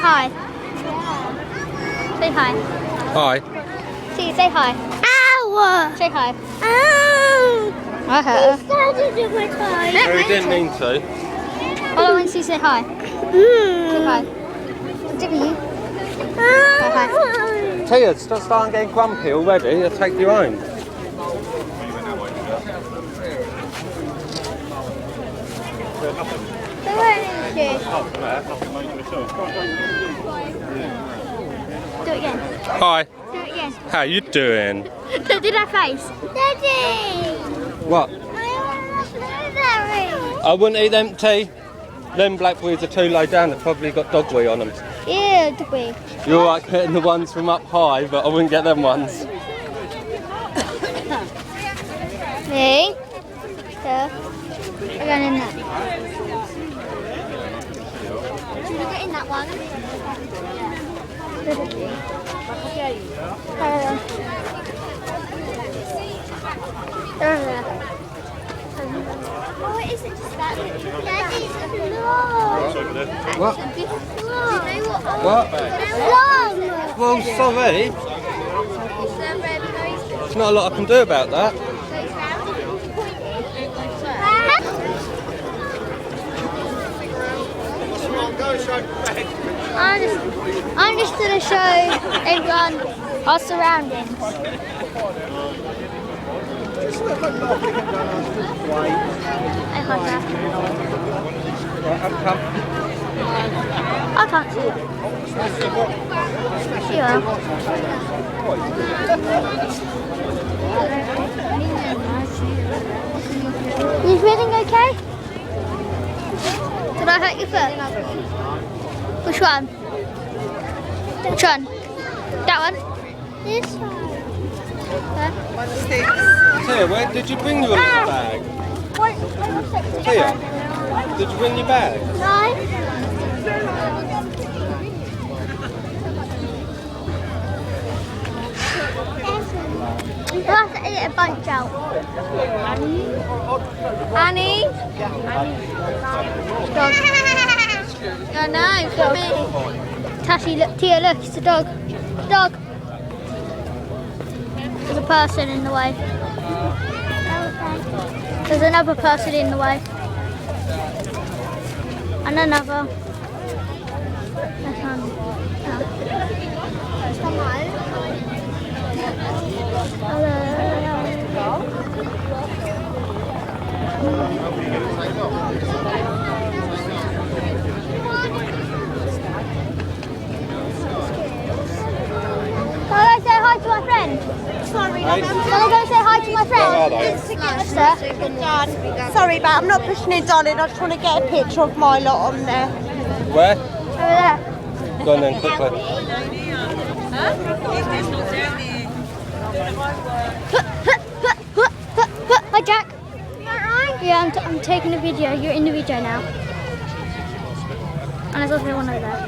hi. Say hi. Hi. See, say hi. Ow! Say hi. Ow! I hurt her. Started in my toe. We didn't mean to. All I want to see, say hi. Say hi. Tickle you. Say hi. Tia, stop starting getting grumpy already. I'll take you home. Say hi, Lucy. Do it again. Hi. Do it again. How you doing? Do that face. Daddy! What? I want a blueberry. I wouldn't eat them, T. Them blackberries are too low down. They've probably got dog wee on them. Yeah, do we? You're like getting the ones from up high, but I wouldn't get them ones. Me. There. We're going in that. Should we get in that one? Oh, it isn't just that. Daddy's a vlog. What? Vlog. What? Vlog. Well, sorry. There's not a lot I can do about that. I'm just going to show everyone our surroundings. I got that. I can't see it. Yeah. You feeling okay? Did I hurt your foot? Which one? Which one? That one? This one. Tia, where did you bring your little bag? Tia, did you bring your bag? No. We'll have to edit a bunch out. Annie? Dog. Oh no, come here. Tashi, look, Tia, look, it's a dog. Dog. There's a person in the way. There's another person in the way. And another. That's one. Can I go say hi to my friend? Sorry, Hey. Can I go say hi to my friend? Where are they? Sorry, but I'm not pushing it, darling. I just want to get a picture of my lot on there. Where? Over there. Go on then, quickly. Hi, Jack. Yeah, I'm taking a video. You're in the video now. And there's also one over there.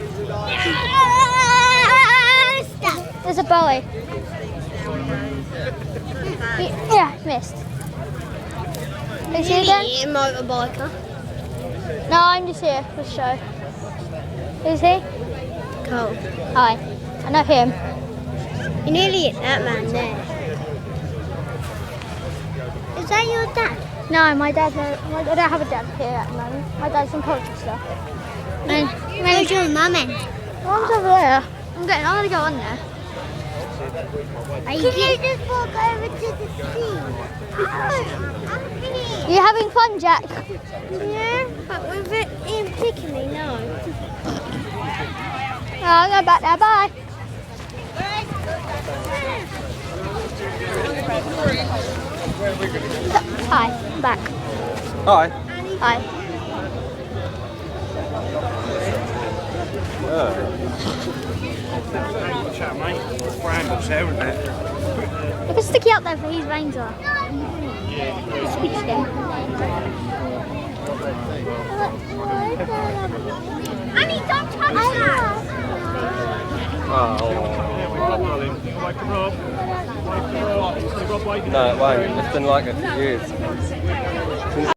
There's a boy. Yeah, missed. Can you see again? Motorbiker. No, I'm just here for show. Who's he? Cool. Hi. I know him. You nearly hit that man there. Is that your dad? No, I don't have a dad here at the moment. My dad's in Colchester. Where's your mum in? Mom's over there. I'm gonna go on there. Can you just walk over to the sea? I'm finished. You having fun, Jack? Yeah, but with it in particularly, no. Oh, I'll go back there. Bye. Hi, I'm back. Hi. Hi. Chat, mate. Brambles there, isn't it? Look how sticky up there for his veins are. Speak to him. Annie, don't touch that! Oh. Wake her up. Wake her up. No, it won't. It's been like it for years.